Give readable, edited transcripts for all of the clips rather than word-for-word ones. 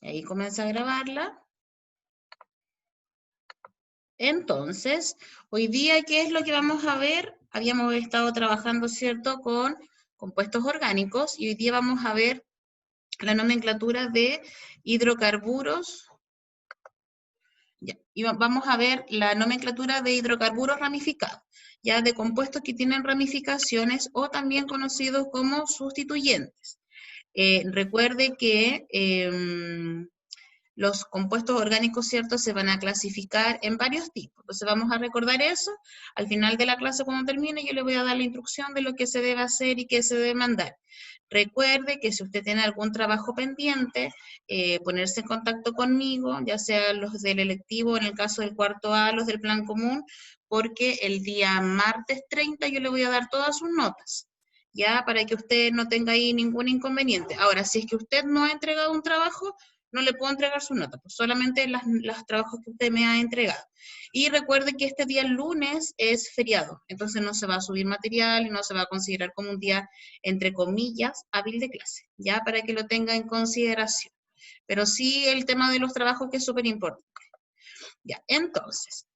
Ahí comienza a grabarla. Entonces, hoy día, ¿qué es lo que vamos a ver? Habíamos estado trabajando, ¿cierto?, con compuestos orgánicos y hoy día vamos a ver la nomenclatura de hidrocarburos. Ya, y vamos a ver la nomenclatura de hidrocarburos ramificados, ya de compuestos que tienen ramificaciones o también conocidos como sustituyentes. Recuerde que los compuestos orgánicos, ¿cierto?, se van a clasificar en varios tipos. Entonces vamos a recordar eso. Al final de la clase, cuando termine, yo le voy a dar la instrucción de lo que se debe hacer y qué se debe mandar. Recuerde que si usted tiene algún trabajo pendiente, ponerse en contacto conmigo, ya sea los del electivo, en el caso del cuarto A, los del plan común, porque el día martes 30 yo le voy a dar todas sus notas, ya, para que usted no tenga ahí ningún inconveniente. Ahora, si es que usted no ha entregado un trabajo, no le puedo entregar su nota, pues solamente los trabajos que usted me ha entregado. Y recuerde que este día lunes es feriado, entonces no se va a subir material y no se va a considerar como un día, entre comillas, hábil de clase, ya, para que lo tenga en consideración. Pero sí el tema de los trabajos que es súper importante. Ya, entonces,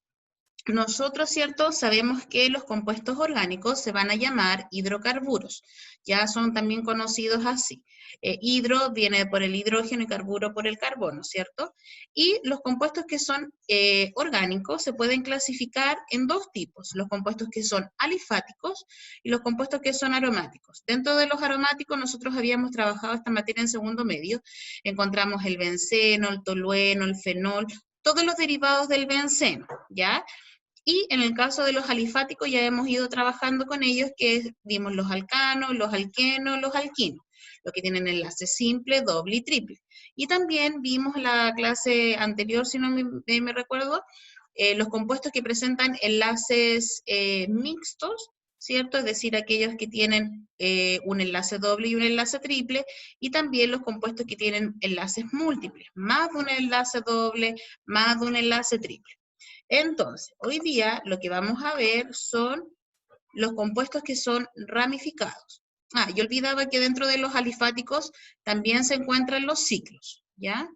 nosotros, ¿cierto?, sabemos que los compuestos orgánicos se van a llamar hidrocarburos, ya son también conocidos así. Hidro viene por el hidrógeno y carburo por el carbono, ¿cierto? Y los compuestos que son orgánicos se pueden clasificar en dos tipos, los compuestos que son alifáticos y los compuestos que son aromáticos. Dentro de los aromáticos nosotros habíamos trabajado esta materia en segundo medio, encontramos el benceno, el tolueno, el fenol, todos los derivados del benceno, ¿ya? Y en el caso de los alifáticos ya hemos ido trabajando con ellos, que vimos los alcanos, los alquenos, los alquinos, los que tienen enlace simple, doble y triple. Y también vimos la clase anterior, si no me recuerdo, los compuestos que presentan enlaces mixtos, ¿cierto? Es decir, aquellos que tienen un enlace doble y un enlace triple, y también los compuestos que tienen enlaces múltiples, más de un enlace doble, más de un enlace triple. Entonces, hoy día lo que vamos a ver son los compuestos que son ramificados. Ah, yo olvidaba que dentro de los alifáticos también se encuentran los ciclos, ¿ya?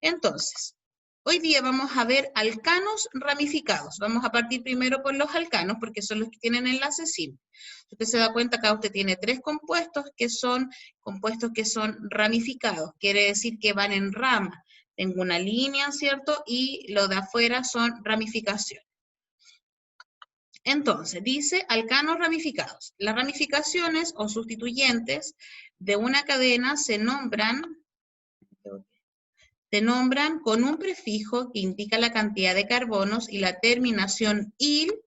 Entonces, hoy día vamos a ver alcanos ramificados. Vamos a partir primero por los alcanos, porque son los que tienen enlace simple. Usted se da cuenta que usted tiene tres compuestos que son ramificados. Quiere decir que van en rama. Tengo una línea, ¿cierto? Y lo de afuera son ramificaciones. Entonces, dice alcanos ramificados. Las ramificaciones o sustituyentes de una cadena se nombran con un prefijo que indica la cantidad de carbonos y la terminación -il,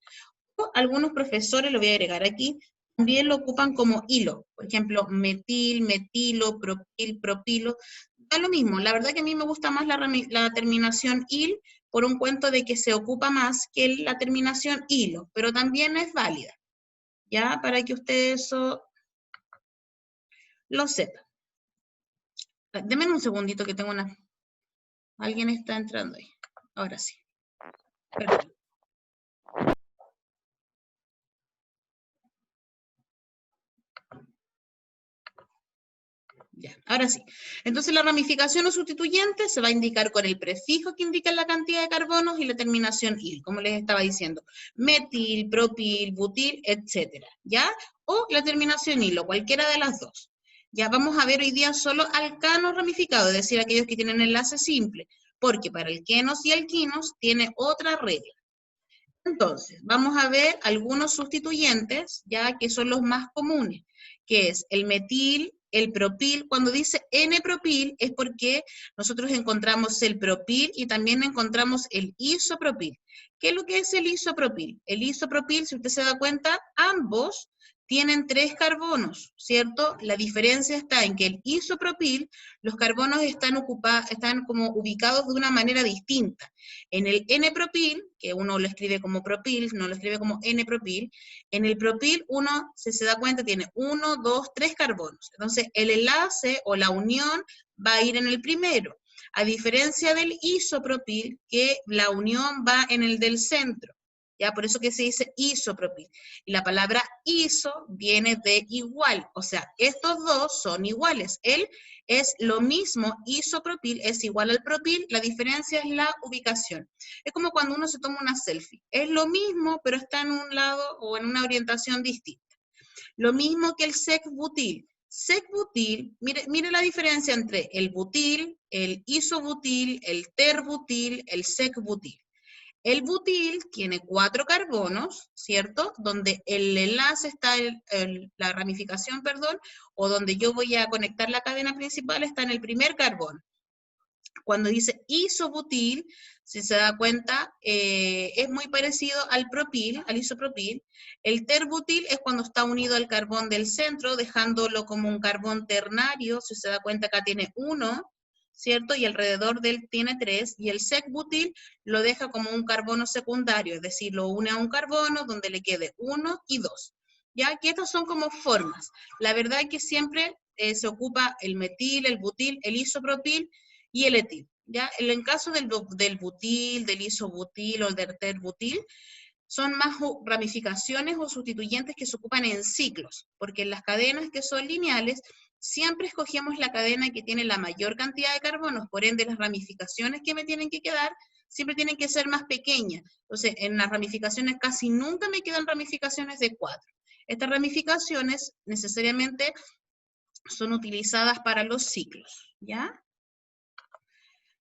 o algunos profesores, lo voy a agregar aquí, también lo ocupan como hilo. Por ejemplo, metil, metilo, propil, propilo. Da lo mismo. La verdad que a mí me gusta más la terminación -il por un cuento de que se ocupa más que la terminación hilo, pero también es válida, ¿ya? Para que ustedes eso lo sepan. Denme un segundito que tengo una... Alguien está entrando ahí. Ahora sí. Perdón. Ya, ahora sí. Entonces la ramificación o sustituyente se va a indicar con el prefijo que indica la cantidad de carbonos y la terminación -il, como les estaba diciendo. Metil, propil, butil, etcétera, ¿ya? O la terminación -ilo, cualquiera de las dos. Ya vamos a ver hoy día solo alcanos ramificados, es decir, aquellos que tienen enlace simple, porque para alquenos y alquinos tiene otra regla. Entonces, vamos a ver algunos sustituyentes, ya que son los más comunes, que es el metil, el propil. Cuando dice N-propil es porque nosotros encontramos el propil y también encontramos el isopropil. ¿Qué es lo que es el isopropil? El isopropil, si usted se da cuenta, ambos tienen 3 carbonos, ¿cierto? La diferencia está en que el isopropil, los carbonos están como ubicados de una manera distinta. En el N-propil, que uno lo escribe como propil, no lo escribe como N-propil, en el propil uno, si se da cuenta, tiene 1, 2, 3 carbonos. Entonces, el enlace o la unión va a ir en el primero, a diferencia del isopropil, que la unión va en el del centro. ¿ya? Por eso que se dice isopropil. Y la palabra iso viene de igual, o sea, estos dos son iguales. Él es lo mismo, isopropil es igual al propil, la diferencia es la ubicación. Es como cuando uno se toma una selfie. Es lo mismo, pero está en un lado o en una orientación distinta. Lo mismo que el sec-butil. Sec-butil, mire la diferencia entre el butil, el isobutil, el terbutil, el sec-butil. El butil tiene 4 carbonos, ¿cierto? Donde el enlace está, la ramificación, perdón, o donde yo voy a conectar la cadena principal está en el primer carbono. Cuando dice isobutil, si se da cuenta, es muy parecido al propil, al isopropil. El terbutil es cuando está unido al carbón del centro, dejándolo como un carbón ternario. Si se da cuenta, acá tiene 1, ¿cierto? Y alrededor de él tiene 3. Y el sec-butil lo deja como un carbono secundario, es decir, lo une a un carbono donde le quede 1 y 2. Ya que estas son como formas. La verdad es que siempre se ocupa el metil, el butil, el isopropil y el etil. ¿Ya? En el caso del butil, del isobutil o del terbutil, son más ramificaciones o sustituyentes que se ocupan en ciclos, porque en las cadenas que son lineales, siempre escogemos la cadena que tiene la mayor cantidad de carbonos, por ende las ramificaciones que me tienen que quedar siempre tienen que ser más pequeñas. Entonces, en las ramificaciones casi nunca me quedan ramificaciones de 4. Estas ramificaciones necesariamente son utilizadas para los ciclos, ¿ya?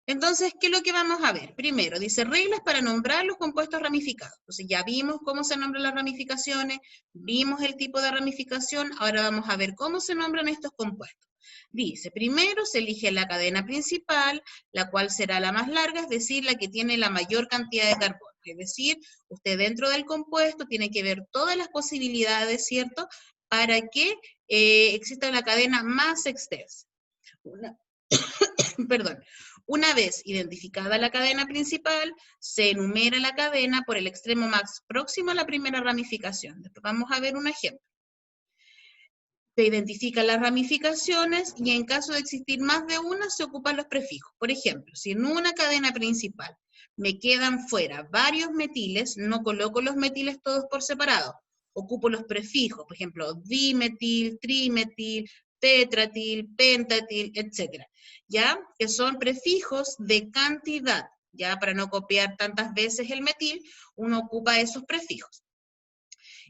Entonces, ¿qué es lo que vamos a ver? Primero, dice reglas para nombrar los compuestos ramificados. Entonces, ya vimos cómo se nombran las ramificaciones, vimos el tipo de ramificación, ahora vamos a ver cómo se nombran estos compuestos. Dice, primero se elige la cadena principal, la cual será la más larga, es decir, la que tiene la mayor cantidad de carbono. Es decir, usted dentro del compuesto tiene que ver todas las posibilidades, ¿cierto?, para que exista la cadena más extensa. Perdón. Una vez identificada la cadena principal, se enumera la cadena por el extremo más próximo a la primera ramificación. Después vamos a ver un ejemplo. Se identifican las ramificaciones y en caso de existir más de una, se ocupan los prefijos. Por ejemplo, si en una cadena principal me quedan fuera varios metiles, no coloco los metiles todos por separado. Ocupo los prefijos, por ejemplo, dimetil, trimetil, tetratil, pentatil, etc. ¿Ya? Que son prefijos de cantidad. Ya para no copiar tantas veces el metil, uno ocupa esos prefijos.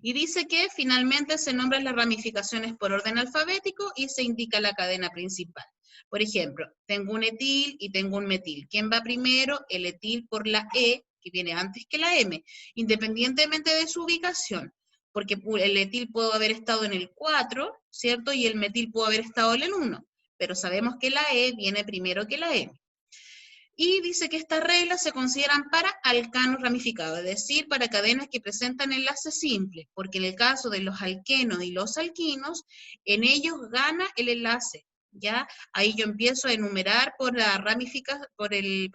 Y dice que finalmente se nombran las ramificaciones por orden alfabético y se indica la cadena principal. Por ejemplo, tengo un etil y tengo un metil. ¿Quién va primero? El etil por la E, que viene antes que la M, independientemente de su ubicación. Porque el etil pudo haber estado en el 4, ¿cierto? Y el metil pudo haber estado en el 1. Pero sabemos que la E viene primero que la M. Y dice que estas reglas se consideran para alcanos ramificados, es decir, para cadenas que presentan enlaces simples, porque en el caso de los alquenos y los alquinos, en ellos gana el enlace, ¿ya? Ahí yo empiezo a enumerar por la por el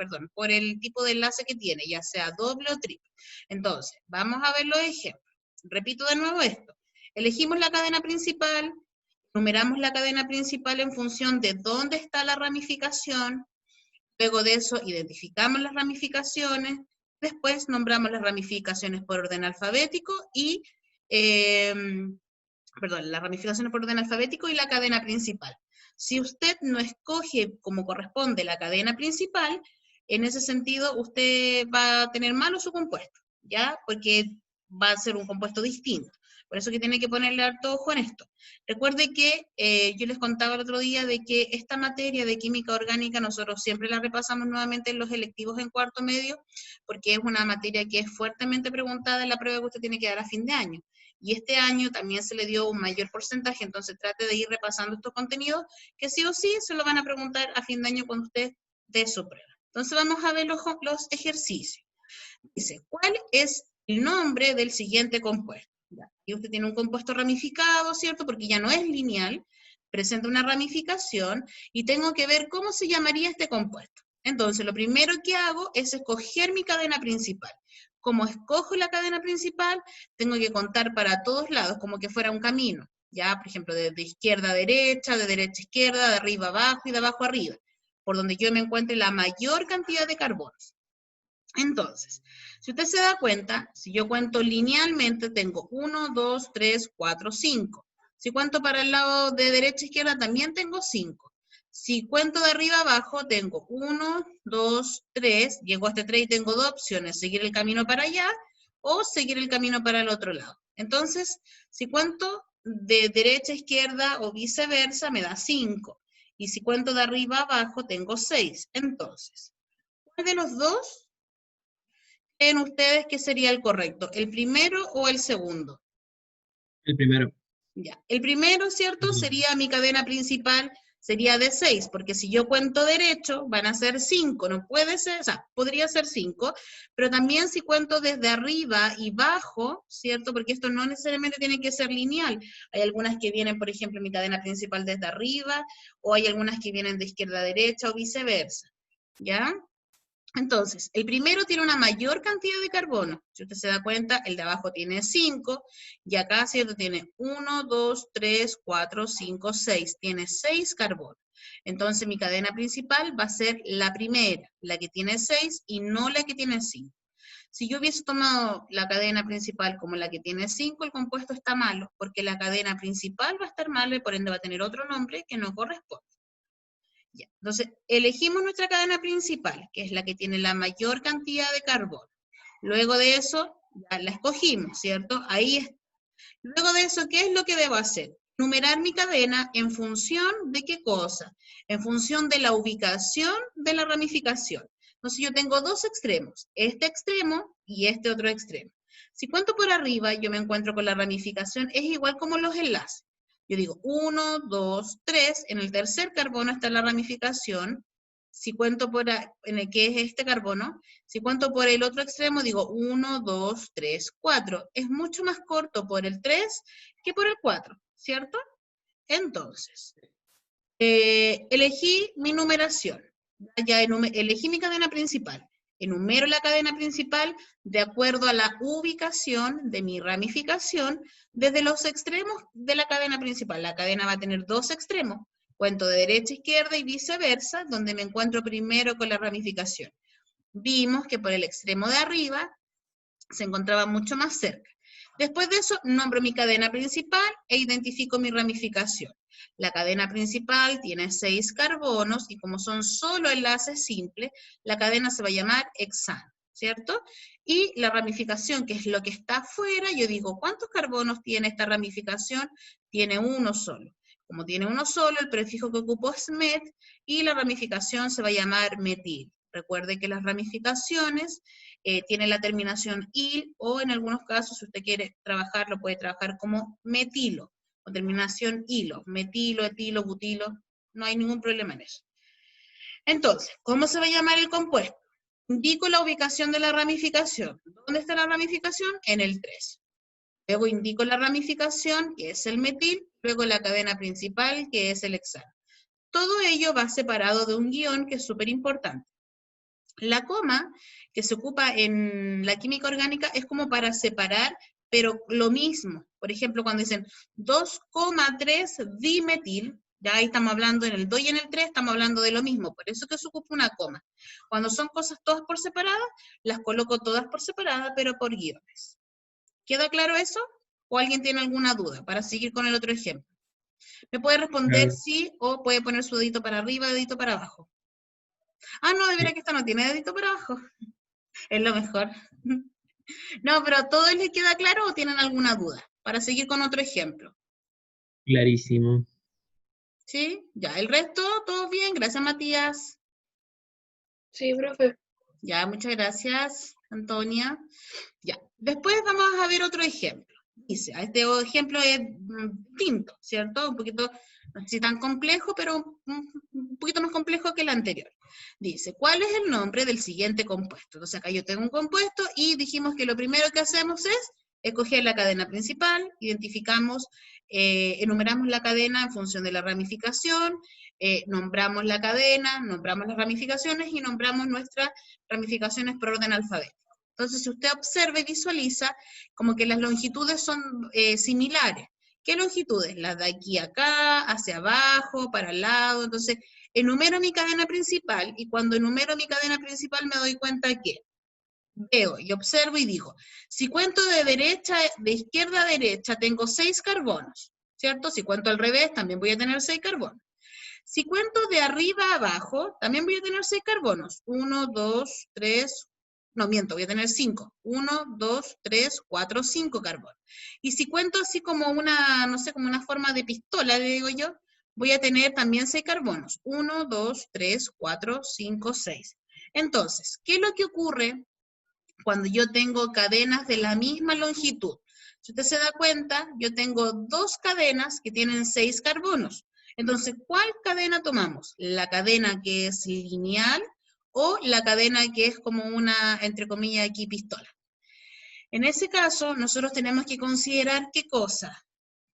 tipo de enlace que tiene, ya sea doble o triple. Entonces, vamos a ver los ejemplos. Repito de nuevo esto. Elegimos la cadena principal, enumeramos la cadena principal en función de dónde está la ramificación. Luego de eso, identificamos las ramificaciones, después nombramos las ramificaciones por orden alfabético y, las ramificaciones por orden alfabético y la cadena principal. Si usted no escoge como corresponde la cadena principal, en ese sentido usted va a tener malo su compuesto, ¿ya? Porque va a ser un compuesto distinto. Por eso que tiene que ponerle harto ojo en esto. Recuerde que yo les contaba el otro día de que esta materia de química orgánica nosotros siempre la repasamos nuevamente en los electivos en cuarto medio, porque es una materia que es fuertemente preguntada en la prueba que usted tiene que dar a fin de año. Y este año también se le dio un mayor porcentaje, entonces trate de ir repasando estos contenidos, que sí o sí se lo van a preguntar a fin de año cuando usted dé su prueba. Entonces vamos a ver los ejercicios. Dice, ¿cuál es el nombre del siguiente compuesto? Y usted tiene un compuesto ramificado, ¿cierto? Porque ya no es lineal, presenta una ramificación y tengo que ver cómo se llamaría este compuesto. Entonces, lo primero que hago es escoger mi cadena principal. Como escojo la cadena principal, tengo que contar para todos lados, como que fuera un camino. Ya, por ejemplo, de izquierda a derecha, de derecha a izquierda, de arriba a abajo y de abajo a arriba, por donde yo me encuentre la mayor cantidad de carbonos. Entonces, si usted se da cuenta, si yo cuento linealmente, tengo 1, 2, 3, 4, 5. Si cuento para el lado de derecha a izquierda, también tengo 5. Si cuento de arriba a abajo, tengo 1, 2, 3, llego hasta 3 y tengo dos opciones, seguir el camino para allá o seguir el camino para el otro lado. Entonces, si cuento de derecha a izquierda o viceversa, me da 5. Y si cuento de arriba a abajo, tengo 6. Entonces, ¿cuál de los dos creen ustedes que sería el correcto? ¿El primero o el segundo? El primero. Ya. El primero, ¿cierto? Sería mi cadena principal, sería de 6, porque si yo cuento derecho, van a ser 5, no puede ser, o sea, podría ser 5, pero también si cuento desde arriba y bajo, ¿cierto? Porque esto no necesariamente tiene que ser lineal. Hay algunas que vienen, por ejemplo, mi cadena principal desde arriba, o hay algunas que vienen de izquierda a derecha, o viceversa, ¿ya? Entonces, el primero tiene una mayor cantidad de carbono. Si usted se da cuenta, el de abajo tiene 5, y acá, ¿cierto? Tiene 1, 2, 3, 4, 5, 6. Tiene 6 carbonos. Entonces, mi cadena principal va a ser la primera, la que tiene 6 y no la que tiene 5. Si yo hubiese tomado la cadena principal como la que tiene 5, el compuesto está malo, porque la cadena principal va a estar mala y por ende va a tener otro nombre que no corresponde. Ya. Entonces, elegimos nuestra cadena principal, que es la que tiene la mayor cantidad de carbono. Luego de eso, ya la escogimos, ¿cierto? Ahí está. Luego de eso, ¿qué es lo que debo hacer? Numerar mi cadena en función de qué cosa? En función de la ubicación de la ramificación. Entonces, yo tengo dos extremos, este extremo y este otro extremo. Si cuento por arriba, yo me encuentro con la ramificación, es igual como los enlaces. Yo digo 1, 2, 3, en el tercer carbono está la ramificación. Si cuento por en el que es este carbono, si cuento por el otro extremo, digo 1, 2, 3, 4. Es mucho más corto por el 3 que por el 4, ¿cierto? Entonces, elegí mi numeración. Ya elegí mi cadena principal. Enumero la cadena principal de acuerdo a la ubicación de mi ramificación desde los extremos de la cadena principal. La cadena va a tener dos extremos. Cuento de derecha a izquierda y viceversa, donde me encuentro primero con la ramificación. Vimos que por el extremo de arriba se encontraba mucho más cerca. Después de eso, nombro mi cadena principal e identifico mi ramificación. La cadena principal tiene 6 carbonos y como son solo enlaces simples, la cadena se va a llamar hexano, ¿cierto? Y la ramificación, que es lo que está afuera, yo digo, ¿cuántos carbonos tiene esta ramificación? Tiene uno solo. Como tiene uno solo, el prefijo que ocupo es met y la ramificación se va a llamar metil. Recuerde que las ramificaciones tienen la terminación il o en algunos casos, si usted quiere trabajar, lo puede trabajar como metilo o terminación hilo, metilo, etilo, butilo, no hay ningún problema en eso. Entonces, ¿cómo se va a llamar el compuesto? Indico la ubicación de la ramificación. ¿Dónde está la ramificación? En el 3. Luego indico la ramificación, que es el metil, luego la cadena principal, que es el hexano. Todo ello va separado de un guión que es súper importante. La coma que se ocupa en la química orgánica es como para separar, pero lo mismo. Por ejemplo, cuando dicen 2,3 dimetil, ya ahí estamos hablando en el 2 y en el 3, estamos hablando de lo mismo. Por eso que se ocupa una coma. Cuando son cosas todas por separada, las coloco todas por separada, pero por guiones. ¿Queda claro eso? ¿O alguien tiene alguna duda para seguir con el otro ejemplo? Me puede responder sí o puede poner su dedito para arriba, dedito para abajo. Ah, no, de veras que esta no tiene dedito para abajo. Es lo mejor. No, pero ¿a todos les queda claro o tienen alguna duda? Para seguir con otro ejemplo. Clarísimo. ¿Sí? Ya, el resto, todo bien. Gracias, Matías. Sí, profe. Ya, muchas gracias, Antonia. Ya, después vamos a ver otro ejemplo. Dice, este ejemplo es distinto, ¿cierto? Un poquito, no sé si tan complejo, pero un poquito más complejo que el anterior. Dice, ¿cuál es el nombre del siguiente compuesto? Entonces acá yo tengo un compuesto y dijimos que lo primero que hacemos es escoger la cadena principal, identificamos, enumeramos la cadena en función de la ramificación, nombramos la cadena, nombramos las ramificaciones y nombramos nuestras ramificaciones por orden alfabético. Entonces, si usted observa y visualiza, como que las longitudes son similares. ¿Qué longitudes? Las de aquí a acá, hacia abajo, para el lado. Entonces, enumero mi cadena principal y cuando enumero mi cadena principal me doy cuenta que veo y observo y digo, si cuento de izquierda a derecha, tengo 6 carbonos, ¿cierto? Si cuento al revés, también voy a tener 6 carbonos. Si cuento de arriba a abajo, también voy a tener 6 carbonos. 1, 2, 3, no, miento, voy a tener 5. 1, 2, 3, 4, 5 carbonos. Y si cuento así como una, no sé, como una forma de pistola, le digo yo, voy a tener también 6 carbonos. 1, 2, 3, 4, 5, 6. Entonces, ¿qué es lo que ocurre cuando yo tengo cadenas de la misma longitud? Si usted se da cuenta, yo tengo 2 cadenas que tienen 6 carbonos. Entonces, ¿cuál cadena tomamos? ¿La cadena que es lineal o la cadena que es como una, entre comillas, aquí pistola? En ese caso, nosotros tenemos que considerar ¿qué cosa?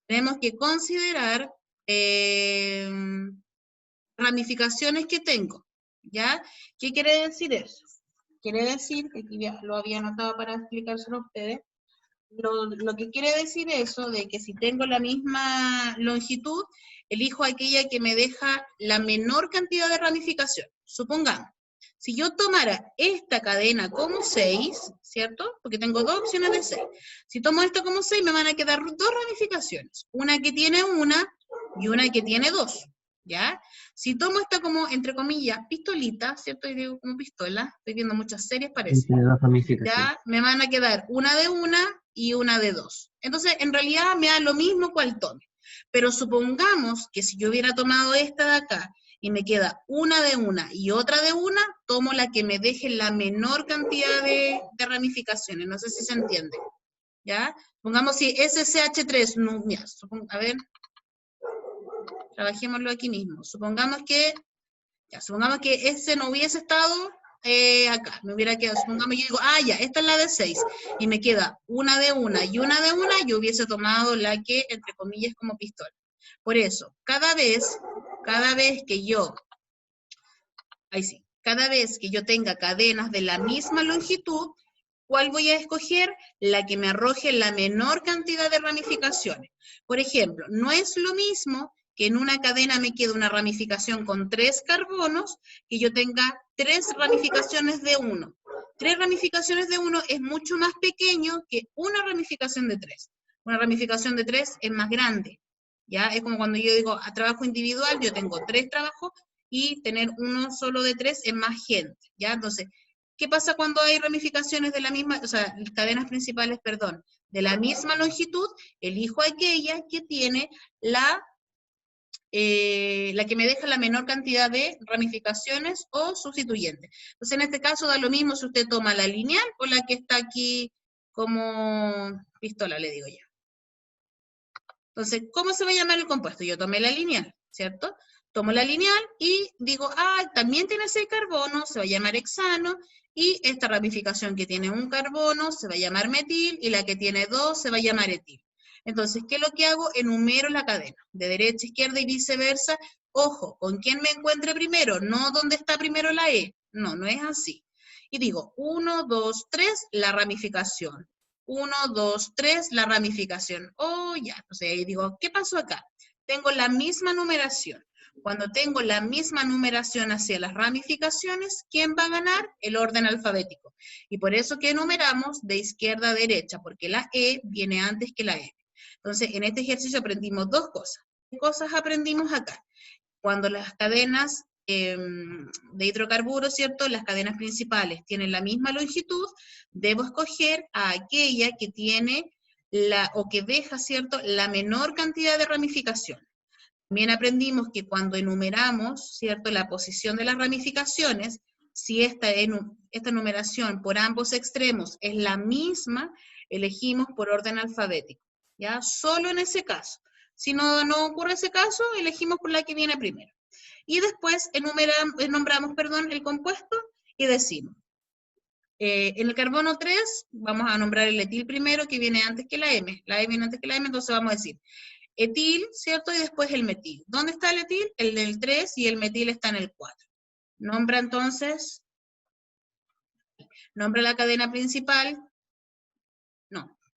Tenemos que considerar ramificaciones que tengo, ¿ya? ¿Qué quiere decir eso? Quiere decir, que aquí ya lo había anotado para explicárselo a ustedes, lo que quiere decir eso, de que si tengo la misma longitud, elijo aquella que me deja la menor cantidad de ramificación. Supongamos, si yo tomara esta cadena como 6, ¿cierto? Porque tengo 2 opciones de 6. Si tomo esta como 6, me van a quedar 2 ramificaciones. Una que tiene 1 y una que tiene 2, ¿ya? Si tomo esta como, entre comillas, pistolita, ¿cierto? Y digo como pistola, estoy viendo muchas series, parece. Tiene dos ramificaciones. Ya me van a quedar una de 1 y una de 2. Entonces, en realidad me da lo mismo cuál tome. Pero supongamos que si yo hubiera tomado esta de acá y me queda una de 1 y otra de 1, tomo la que me deje la menor cantidad de ramificaciones. No sé si se entiende. ¿Ya? Pongamos si SCH3, no, mira, a ver, trabajémoslo aquí mismo. Supongamos que ese no hubiese estado acá, me hubiera quedado, supongamos yo digo, ya, esta es la de 6, y me queda una de 1 y una de 1, yo hubiese tomado la que, entre comillas, como pistola. Por eso, cada vez que yo tenga cadenas de la misma longitud, ¿cuál voy a escoger? La que me arroje la menor cantidad de ramificaciones. Por ejemplo, no es lo mismo que en una cadena me quede una ramificación con 3 carbonos, que yo tenga 3 ramificaciones de 1. 3 ramificaciones de 1 es mucho más pequeño que una ramificación de 3. Una ramificación de 3 es más grande, ¿ya? Es como cuando yo digo a trabajo individual, yo tengo 3 trabajos, y tener uno solo de 3 es más gente, ¿ya? Entonces, ¿qué pasa cuando hay ramificaciones de la misma, o sea, cadenas principales, perdón, de la misma longitud? Elijo aquella que tiene la que me deja la menor cantidad de ramificaciones o sustituyentes. Entonces, en este caso da lo mismo si usted toma la lineal o la que está aquí como pistola, le digo yo. Entonces, ¿cómo se va a llamar el compuesto? Yo tomé la lineal, ¿cierto? Tomo la lineal y digo, también tiene 6 carbonos, se va a llamar hexano, y esta ramificación que tiene 1 carbono se va a llamar metil, y la que tiene 2 se va a llamar etil. Entonces, ¿qué es lo que hago? Enumero la cadena, de derecha a izquierda y viceversa. Ojo, ¿con quién me encuentre primero? No dónde está primero la E. No, no es así. Y digo, 1, 2, 3, la ramificación. 1, 2, 3, la ramificación. Ya. Entonces ahí digo, ¿qué pasó acá? Tengo la misma numeración. Cuando tengo la misma numeración hacia las ramificaciones, ¿quién va a ganar? El orden alfabético. Y por eso que numeramos de izquierda a derecha, porque la E viene antes que la E. Entonces, en este ejercicio aprendimos 2 cosas. ¿Qué cosas aprendimos acá? Cuando las cadenas de hidrocarburos, ¿cierto? Las cadenas principales tienen la misma longitud, debo escoger a aquella que tiene o que deja, ¿cierto?, la menor cantidad de ramificación. También aprendimos que cuando enumeramos, ¿cierto?, la posición de las ramificaciones, si esta numeración por ambos extremos es la misma, elegimos por orden alfabético, ¿ya? Solo en ese caso. Si no ocurre ese caso, elegimos por la que viene primero. Y después nombramos el compuesto y decimos, en el carbono 3 vamos a nombrar el etil primero, que viene antes que la M. La E viene antes que la M, entonces vamos a decir etil, ¿cierto? Y después el metil. ¿Dónde está el etil? El del 3 y el metil está en el 4. Nombra entonces, nombra la cadena principal,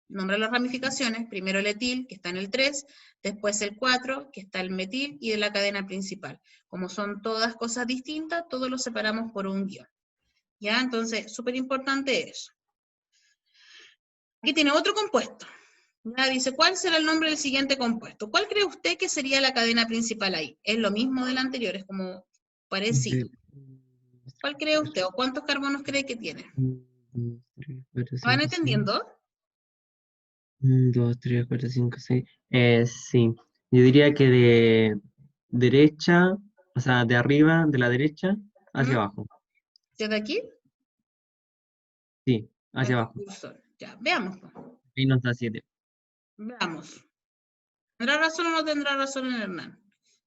nombra las ramificaciones, primero el etil, que está en el 3, después el 4, que está el metil, y de la cadena principal. Como son todas cosas distintas, todos lo separamos por un guión. ¿Ya? Entonces, súper importante eso. Aquí tiene otro compuesto. Ya dice, ¿cuál será el nombre del siguiente compuesto? ¿Cuál cree usted que sería la cadena principal ahí? Es lo mismo del anterior, es como parecido. ¿Cuál cree usted o cuántos carbonos cree que tiene? 1, 2, 3, 4, ¿Van 5, 6. entendiendo? 1, 2, 3, 4, 5, 6. Sí, yo diría que de derecha, o sea, de arriba, de la derecha, hacia ¿Mm? abajo. ¿Desde aquí? Sí, hacia Desde el abajo. cursor. Ya, veamos. Ahí nos da 7. Veamos. ¿Tendrá razón o no tendrá razón el Hernán?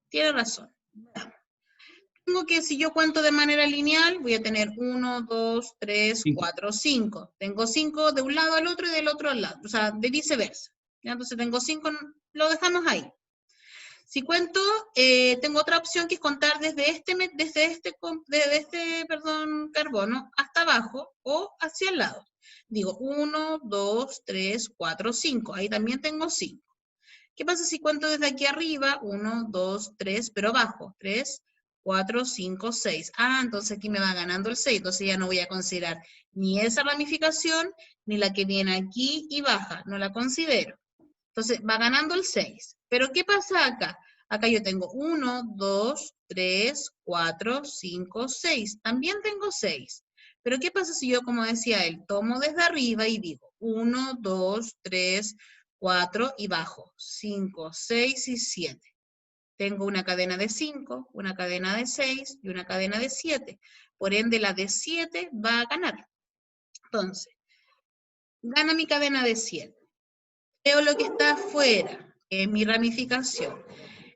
Tiene razón. Veamos. Tengo que, si yo cuento de manera lineal, voy a tener 1, 2, 3, 4, 5. Tengo 5 de un lado al otro y del otro al lado, o sea, de viceversa. ¿Ya? Entonces tengo 5, lo dejamos ahí. Si cuento, tengo otra opción que es contar desde este carbono hasta abajo o hacia el lado. Digo 1, 2, 3, 4, 5. Ahí también tengo 5. ¿Qué pasa si cuento desde aquí arriba? 1, 2, 3, pero abajo. 3, 4, 5, 6. Ah, entonces aquí me va ganando el 6. Entonces ya no voy a considerar ni esa ramificación, ni la que viene aquí y baja. No la considero. Entonces va ganando el 6. Pero ¿qué pasa acá? Acá yo tengo 1, 2, 3, 4, 5, 6. También tengo 6. Pero ¿qué pasa si yo, como decía él, tomo desde arriba y digo 1, 2, 3, 4 y bajo? 5, 6 y 7. Tengo una cadena de 5, una cadena de 6 y una cadena de 7. Por ende, la de 7 va a ganar. Entonces, gana mi cadena de 7. Veo lo que está afuera, que es mi ramificación.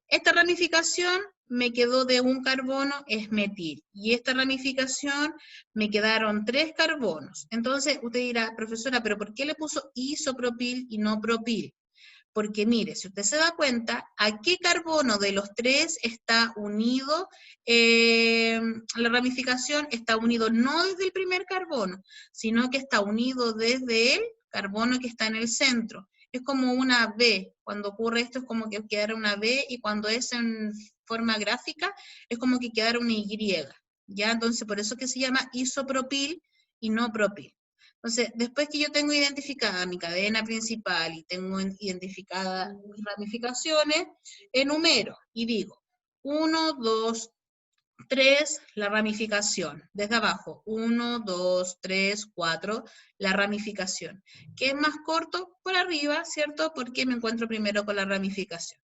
Esta ramificación me quedó de un carbono, es metil. Y esta ramificación me quedaron 3 carbonos. Entonces, usted dirá, profesora, ¿pero por qué le puso isopropil y no propil? Porque mire, si usted se da cuenta, ¿a qué carbono de los 3 está unido? La ramificación está unido no desde el primer carbono, sino que está unido desde el carbono que está en el centro. Es como una V. Cuando ocurre esto es como que quedara una V, y cuando es en forma gráfica es como que quedara una Y. ¿Ya? Entonces, por eso que se llama isopropil y no propil. Entonces, después que yo tengo identificada mi cadena principal y tengo identificadas mis ramificaciones, enumero y digo 1, 2, 3, la ramificación. Desde abajo, 1, 2, 3, 4, la ramificación. ¿Qué es más corto? Por arriba, ¿cierto? Porque me encuentro primero con la ramificación.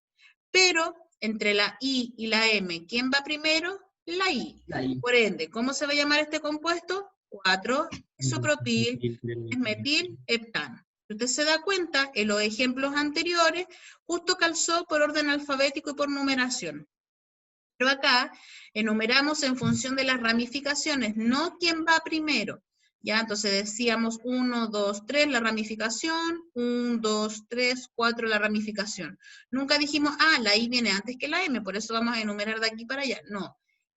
Pero entre la I y la M, ¿quién va primero? La I. Por ende, ¿cómo se va a llamar este compuesto? 4 isopropil, metil, heptano. Si usted se da cuenta, en los ejemplos anteriores, justo calzó por orden alfabético y por numeración. Pero acá enumeramos en función de las ramificaciones, no quién va primero. ¿Ya? Entonces decíamos 1, 2, 3 la ramificación, 1, 2, 3, 4 la ramificación. Nunca dijimos, la I viene antes que la M, por eso vamos a enumerar de aquí para allá. No,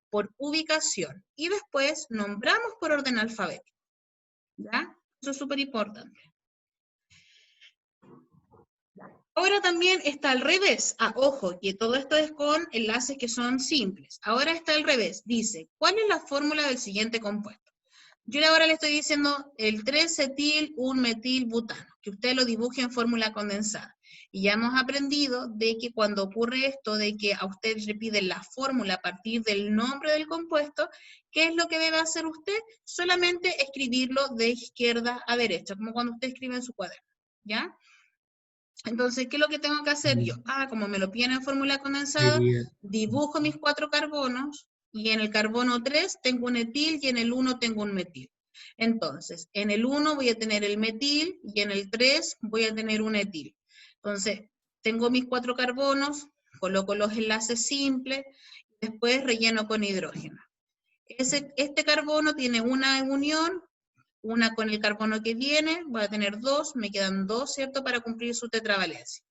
por ubicación. Y después nombramos por orden alfabético. ¿Ya? Eso es súper importante. Ahora también está al revés. Ojo, que todo esto es con enlaces que son simples. Ahora está al revés. Dice, ¿cuál es la fórmula del siguiente compuesto? Yo ahora le estoy diciendo el 3-cetil, 1-metil-butano, que usted lo dibuje en fórmula condensada. Y ya hemos aprendido de que cuando ocurre esto, de que a usted le piden la fórmula a partir del nombre del compuesto, ¿qué es lo que debe hacer usted? Solamente escribirlo de izquierda a derecha, como cuando usted escribe en su cuaderno, ¿ya? Entonces, ¿qué es lo que tengo que hacer yo? Como me lo piden en fórmula condensada, dibujo mis 4 carbonos, y en el carbono 3 tengo un etil y en el 1 tengo un metil. Entonces, en el 1 voy a tener el metil y en el 3 voy a tener un etil. Entonces, tengo mis 4 carbonos, coloco los enlaces simples, después relleno con hidrógeno. Este carbono tiene una unión, una con el carbono que viene, voy a tener 2, me quedan 2, ¿cierto?, para cumplir su tetravalencia.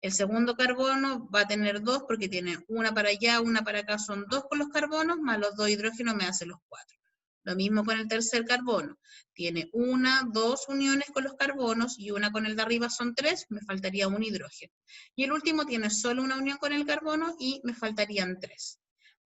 El segundo carbono va a tener 2 porque tiene una para allá, una para acá, son 2 con los carbonos, más los 2 hidrógenos me hacen los 4. Lo mismo con el tercer carbono. Tiene 2 uniones con los carbonos y una con el de arriba son 3, me faltaría un hidrógeno. Y el último tiene solo una unión con el carbono y me faltarían 3.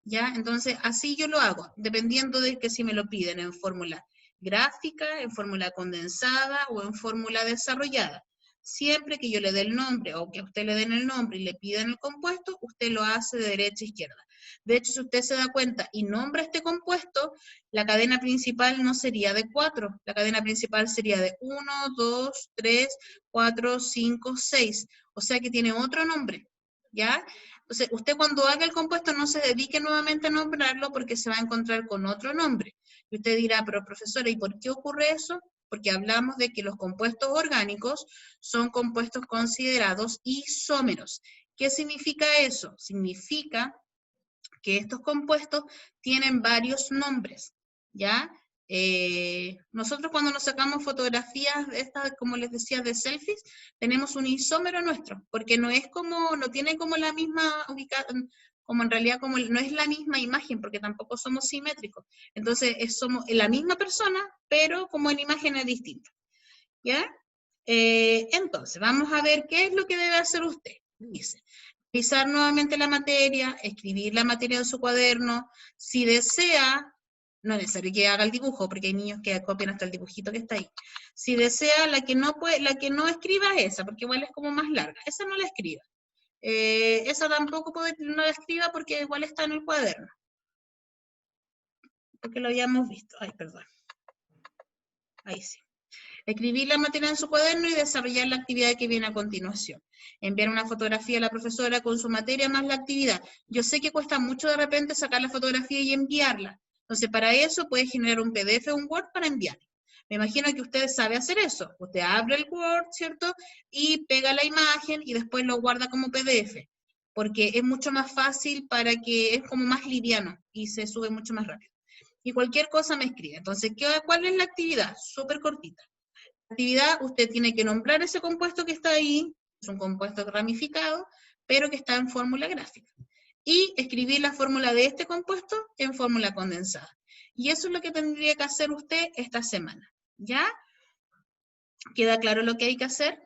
¿Ya? Entonces, así yo lo hago, dependiendo de que si me lo piden en fórmula gráfica, en fórmula condensada o en fórmula desarrollada. Siempre que yo le dé el nombre o que a usted le den el nombre y le pidan el compuesto, usted lo hace de derecha a izquierda. De hecho, si usted se da cuenta y nombra este compuesto, la cadena principal no sería de 4, la cadena principal sería de 1, 2, 3, 4, 5, 6. O sea que tiene otro nombre, ¿ya? Entonces, usted cuando haga el compuesto no se dedique nuevamente a nombrarlo porque se va a encontrar con otro nombre. Y usted dirá, pero profesora, ¿y por qué ocurre eso? Porque hablamos de que los compuestos orgánicos son compuestos considerados isómeros. ¿Qué significa eso? Significa que estos compuestos tienen varios nombres, ¿ya? Nosotros cuando nos sacamos fotografías de estas, como les decía, de selfies, tenemos un isómero nuestro, porque no es como, no tiene como la misma ubicación, como en realidad como no es la misma imagen, porque tampoco somos simétricos. Entonces, somos la misma persona, pero como en imágenes distintas, ¿ya? Entonces, vamos a ver qué es lo que debe hacer usted. Dice, revisar nuevamente la materia, escribir la materia en su cuaderno. Si desea, no es necesario que haga el dibujo, porque hay niños que copian hasta el dibujito que está ahí. Si desea, la que no escriba esa, porque igual es como más larga. Esa no la escriba. Esa tampoco no la escriba porque igual está en el cuaderno. Porque lo habíamos visto. Ay, perdón. Ahí sí. Escribir la materia en su cuaderno y desarrollar la actividad que viene a continuación. Enviar una fotografía a la profesora con su materia más la actividad. Yo sé que cuesta mucho de repente sacar la fotografía y enviarla. Entonces, para eso puede generar un PDF o un Word para enviar. Me imagino que usted sabe hacer eso. Usted abre el Word, ¿cierto? Y pega la imagen y después lo guarda como PDF. Porque es mucho más fácil para que es como más liviano y se sube mucho más rápido. Y cualquier cosa me escribe. Entonces, ¿cuál es la actividad? Súper cortita. Actividad, usted tiene que nombrar ese compuesto que está ahí, es un compuesto ramificado, pero que está en fórmula gráfica. Y escribir la fórmula de este compuesto en fórmula condensada. Y eso es lo que tendría que hacer usted esta semana. ¿Ya? ¿Queda claro lo que hay que hacer?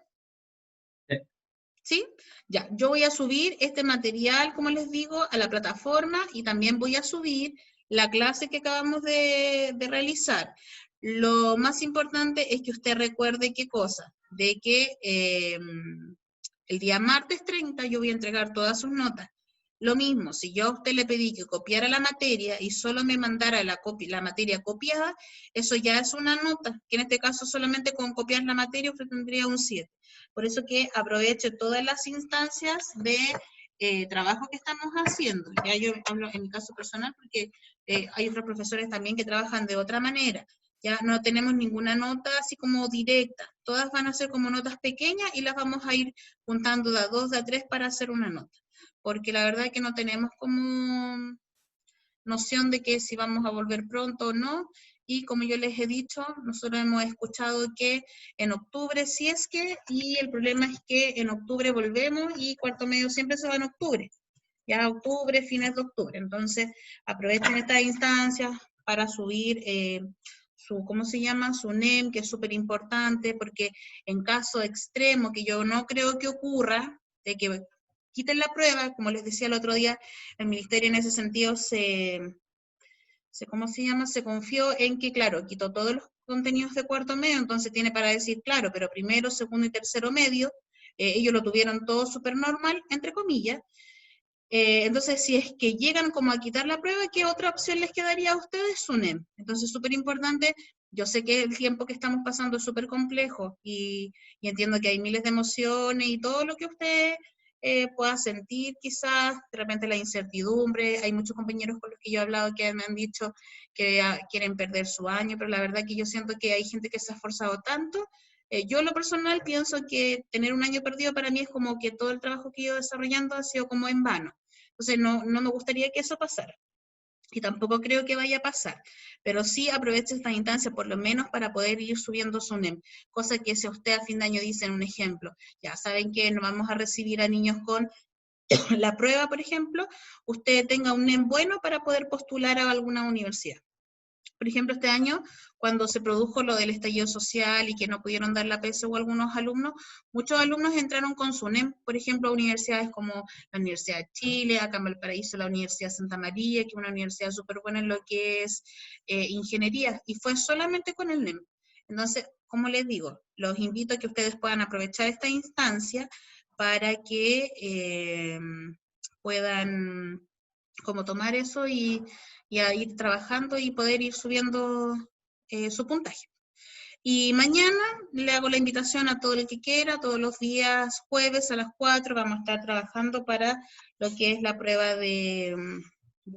¿Sí? Ya, yo voy a subir este material, como les digo, a la plataforma y también voy a subir la clase que acabamos de realizar. Lo más importante es que usted recuerde qué cosa, de que el día martes 30 yo voy a entregar todas sus notas. Lo mismo, si yo a usted le pedí que copiara la materia y solo me mandara la materia copiada, eso ya es una nota, que en este caso solamente con copiar la materia usted tendría un 7. Por eso que aproveche todas las instancias de trabajo que estamos haciendo. Ya yo hablo en mi caso personal porque hay otros profesores también que trabajan de otra manera. Ya no tenemos ninguna nota así como directa. Todas van a ser como notas pequeñas y las vamos a ir juntando de a 2, de a 3 para hacer una nota. Porque la verdad es que no tenemos como noción de que si vamos a volver pronto o no. Y como yo les he dicho, nosotros hemos escuchado que en octubre sí es que, y el problema es que en octubre volvemos y cuarto medio siempre se va en octubre. Ya octubre, fines de octubre. Entonces, aprovechen estas instancias para subir ¿cómo se llama? Su NEM, que es súper importante, porque en caso extremo, que yo no creo que ocurra, de que quiten la prueba, como les decía el otro día, el ministerio en ese sentido ¿cómo se llama? Se confió en que, claro, quitó todos los contenidos de cuarto medio, entonces tiene para decir, claro, pero primero, segundo y tercero medio, ellos lo tuvieron todo súper normal, entre comillas. Entonces, si es que llegan como a quitar la prueba, ¿qué otra opción les quedaría a ustedes? Su NEM. Entonces, súper importante, yo sé que el tiempo que estamos pasando es súper complejo y entiendo que hay miles de emociones y todo lo que usted pueda sentir, quizás, de repente la incertidumbre. Hay muchos compañeros con los que yo he hablado que me han dicho que quieren perder su año, pero la verdad que yo siento que hay gente que se ha esforzado tanto. Yo en lo personal pienso que tener un año perdido para mí es como que todo el trabajo que he ido desarrollando ha sido como en vano. Entonces no me gustaría que eso pasara. Y tampoco creo que vaya a pasar, pero sí aproveche esta instancia por lo menos para poder ir subiendo su NEM, cosa que si a usted a fin de año dicen un ejemplo, ya saben que no vamos a recibir a niños con la prueba, por ejemplo, usted tenga un NEM bueno para poder postular a alguna universidad. Por ejemplo, este año, cuando se produjo lo del estallido social y que no pudieron dar la PSU a algunos alumnos, muchos alumnos entraron con su NEM, por ejemplo, a universidades como la Universidad de Chile, acá en Valparaíso, la Universidad Santa María, que es una universidad súper buena en lo que es ingeniería, y fue solamente con el NEM. Entonces, como les digo, los invito a que ustedes puedan aprovechar esta instancia para que puedan como tomar eso y a ir trabajando y poder ir subiendo su puntaje. Y mañana le hago la invitación a todo el que quiera, todos los días jueves a las 4 vamos a estar trabajando para lo que es la prueba de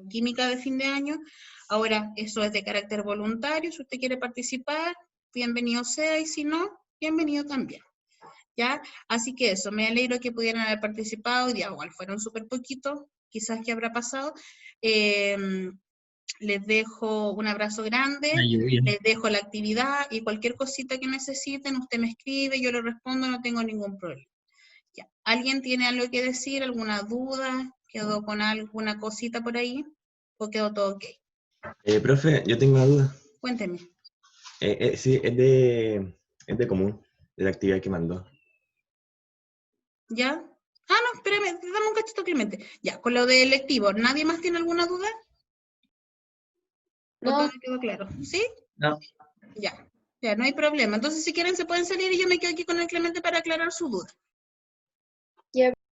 química de fin de año. Ahora, eso es de carácter voluntario, si usted quiere participar, bienvenido sea, y si no, bienvenido también. ¿Ya? Así que eso, me alegro que pudieran haber participado, ya igual fueron súper poquitos, quizás que habrá pasado. Les dejo un abrazo grande, La lluvia. les dejo la actividad y cualquier cosita que necesiten, usted me escribe, yo le respondo, no tengo ningún problema. Ya. ¿Alguien tiene algo que decir, alguna duda? ¿Quedó con alguna cosita por ahí? ¿O quedó todo ok? Profe, yo tengo una duda. Cuénteme. Sí, es de común, de la actividad que mandó. ¿Ya? Ah, no, espérame, dame un cachito, Clemente. Ya, con lo de electivo, ¿nadie más tiene alguna duda? ¿O No. todo quedó claro? ¿Sí? No. Ya, no hay problema. Entonces, si quieren, se pueden salir y yo me quedo aquí con el Clemente para aclarar su duda.